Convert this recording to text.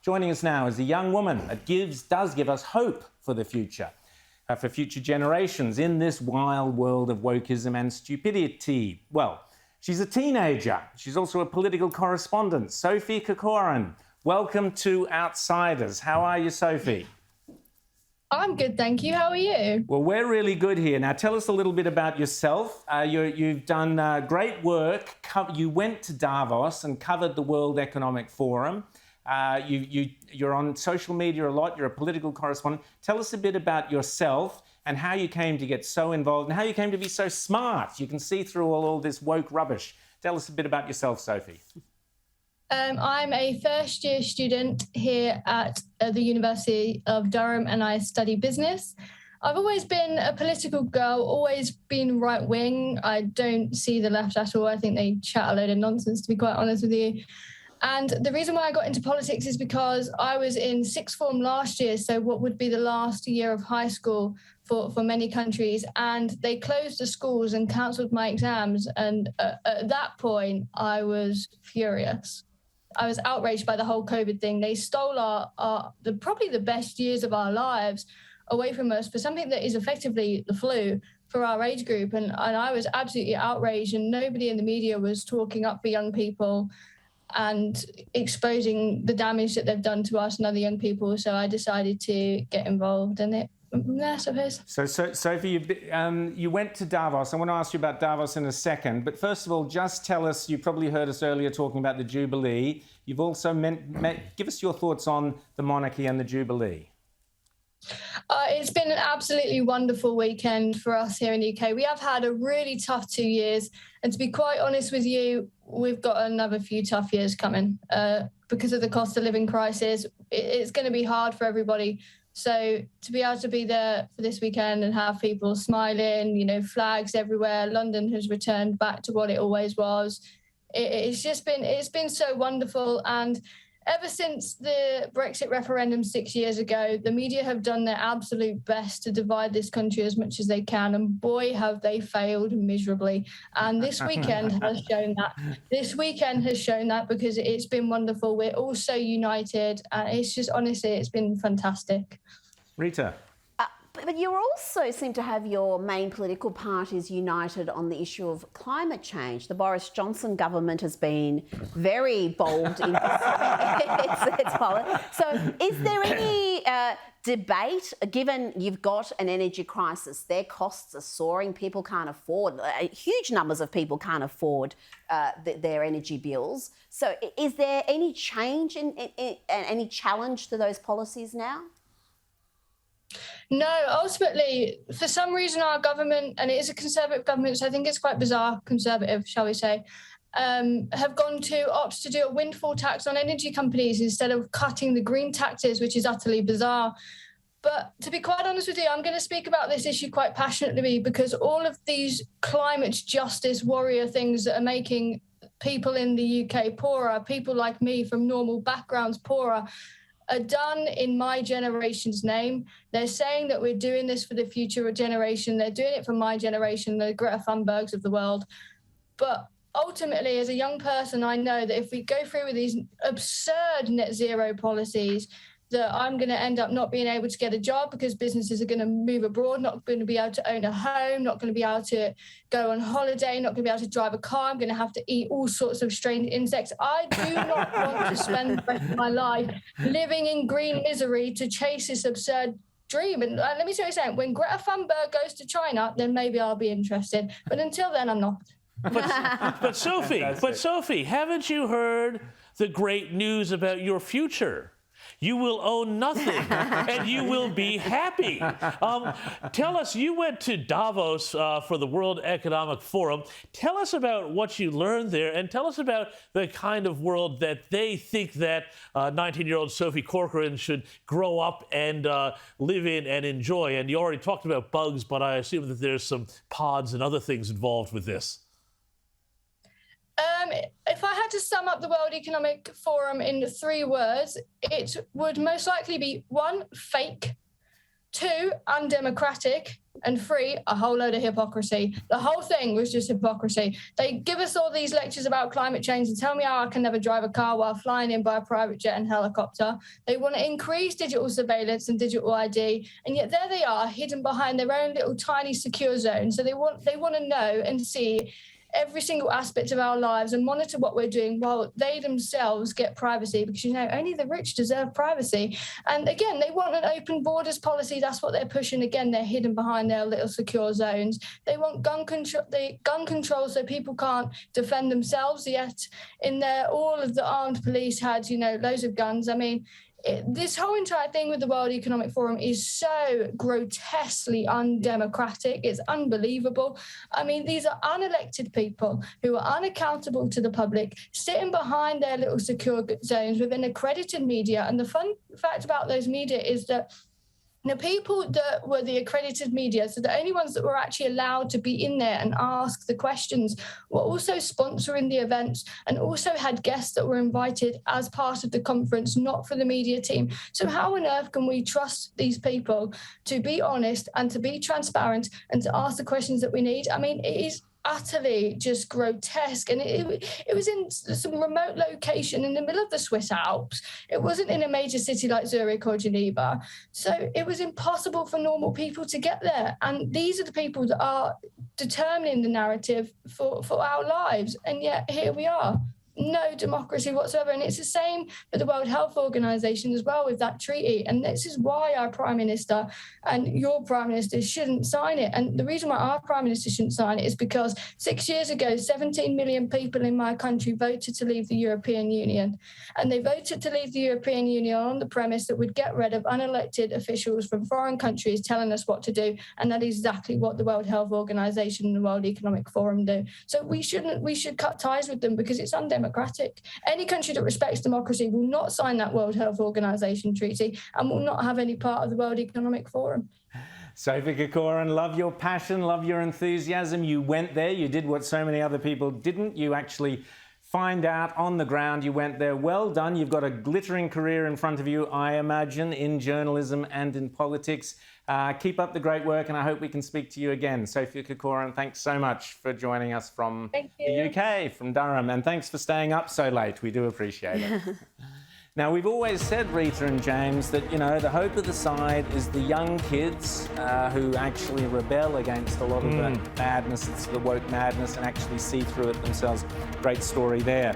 Joining us now is a young woman that does give us hope for the future, for future generations in this wild world of wokeism and stupidity. Well, she's a teenager. She's also a political correspondent. Sophie Corcoran, welcome to Outsiders. How are you, Sophie? I'm good, thank you. How are you? Well, we're really good here. Now, tell us a little bit about yourself. You've done great work. You went to Davos and covered the World Economic Forum. You're on social media a lot. You're a political correspondent. Tell us a bit about yourself and how you came to get so involved and how you came to be so smart. You can see through all this woke rubbish. Tell us a bit about yourself, Sophie. I'm a first-year student here at the University of Durham, and I study business. I've always been a political girl, always been right-wing. I don't see the left at all. I think they chat a load of nonsense, to be quite honest with you. And the reason why I got into politics is because I was in sixth form last year, so what would be the last year of high school for many countries, and they closed the schools and cancelled my exams. And at that point, I was furious. I was outraged by the whole COVID thing. They stole probably the best years of our lives away from us for something that is effectively the flu for our age group. And I was absolutely outraged, and nobody in the media was talking up for young people and exposing the damage that they've done to us and other young people. So I decided to get involved in it. I suppose. So Sophie, you went to Davos. I want to ask you about Davos in a second. But first of all, just tell us, you probably heard us earlier talking about the Jubilee. You've also give us your thoughts on the monarchy and the Jubilee. It's been an absolutely wonderful weekend for us here in the UK. We have had a really tough 2 years. And to be quite honest with you, we've got another few tough years coming because of the cost of living crisis. It's going to be hard for everybody. So to be able to be there for this weekend and have people smiling, flags everywhere, London has returned back to what it always was. It's been so wonderful. And ever since the Brexit referendum 6 years ago, the media have done their absolute best to divide this country as much as they can. And boy, have they failed miserably. And this weekend has shown that. This weekend has shown that because it's been wonderful. We're all so united. And it's just, honestly, it's been fantastic. Rita. But you also seem to have your main political parties united on the issue of climate change. The Boris Johnson government has been very bold in its policy. So is there any debate, given you've got an energy crisis, their costs are soaring, people can't afford, huge numbers of people can't afford their energy bills. So is there any change in any challenge to those policies now? No, ultimately, for some reason, our government, and it is a Conservative government, so I think it's quite bizarre, Conservative, shall we say, have gone to opt to do a windfall tax on energy companies instead of cutting the green taxes, which is utterly bizarre. But to be quite honest with you, I'm going to speak about this issue quite passionately because all of these climate justice warrior things that are making people in the UK poorer, people like me from normal backgrounds poorer, are done in my generation's name. They're saying that we're doing this for the future generation. They're doing it for my generation, the Greta Thunbergs of the world. But ultimately, as a young person, I know that if we go through with these absurd net zero policies, that I'm going to end up not being able to get a job because businesses are going to move abroad, not going to be able to own a home, not going to be able to go on holiday, not going to be able to drive a car. I'm going to have to eat all sorts of strange insects. I do not want to spend the rest of my life living in green misery to chase this absurd dream. And let me tell you something, when Greta Thunberg goes to China, then maybe I'll be interested. But until then, I'm not. But Sophie, haven't you heard the great news about your future? You will own nothing, and you will be happy. Tell us, you went to Davos for the World Economic Forum. Tell us about what you learned there, and tell us about the kind of world that they think that 19-year-old Sophie Corcoran should grow up and live in and enjoy. And you already talked about bugs, but I assume that there's some pods and other things involved with this. If I had to sum up the World Economic Forum in 3 words, it would most likely be 1, fake, 2, undemocratic, and 3, a whole load of hypocrisy. The whole thing was just hypocrisy. They give us all these lectures about climate change and tell me how I can never drive a car while flying in by a private jet and helicopter. They want to increase digital surveillance and digital ID, and yet there they are, hidden behind their own little tiny secure zone. So they want to know and see every single aspect of our lives and monitor what we're doing while they themselves get privacy, because, you know, only the rich deserve privacy. And again, they want an open borders policy. That's what they're pushing. Again, they're hidden behind their little secure zones. They want gun control so people can't defend themselves, yet in there all of the armed police had, you know, loads of guns. I mean, this whole entire thing with the World Economic Forum is so grotesquely undemocratic. It's unbelievable. I mean, these are unelected people who are unaccountable to the public, sitting behind their little secure zones within accredited media. And the fun fact about those media is that the people that were the accredited media, so the only ones that were actually allowed to be in there and ask the questions, were also sponsoring the events and also had guests that were invited as part of the conference, not for the media team. So how on earth can we trust these people to be honest and to be transparent and to ask the questions that we need? I mean, it is utterly just grotesque, and it was in some remote location in the middle of the Swiss Alps. It wasn't in a major city like Zurich or Geneva, so it was impossible for normal people to get there. And these are the people that are determining the narrative for our lives, and yet here we are. No democracy whatsoever. And it's the same for the World Health Organization as well with that treaty. And this is why our Prime Minister and your Prime Minister shouldn't sign it. And the reason why our Prime Minister shouldn't sign it is because 6 years ago, 17 million people in my country voted to leave the European Union. And they voted to leave the European Union on the premise that we'd get rid of unelected officials from foreign countries telling us what to do. And that is exactly what the World Health Organization and the World Economic Forum do. So we should cut ties with them because it's undemocratic. Any country that respects democracy will not sign that World Health Organization treaty and will not have any part of the World Economic Forum. Sophie Corcoran, love your passion, love your enthusiasm. You went there, you did what so many other people didn't. You actually find out on the ground, you went there. Well done. You've got a glittering career in front of you, I imagine, in journalism and in politics. Keep up the great work, and I hope we can speak to you again. Sophie Corcoran, thanks so much for joining us from the UK, from Durham, and thanks for staying up so late. We do appreciate it. Now, we've always said, Rita and James, that, you know, the hope of the side is the young kids who actually rebel against a lot of the madness, the woke madness, and actually see through it themselves. Great story there.